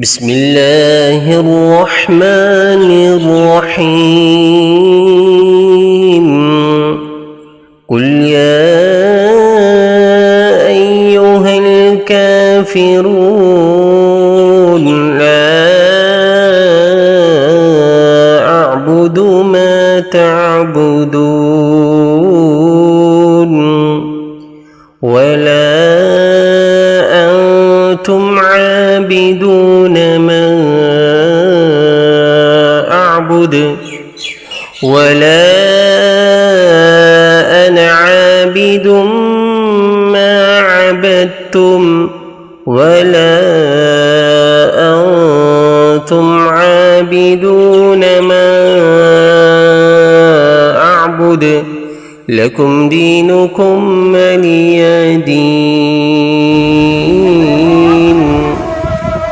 بسم الله الرحمن الرحيم. قل يا أيها الكافرون لا أعبد ما تعبدون ولا أنتم عابدون ما أعبد ولا أنا عابد ما عبدتم ولا أنتم عابدون ما أعبد لكم دينكم ولي دين.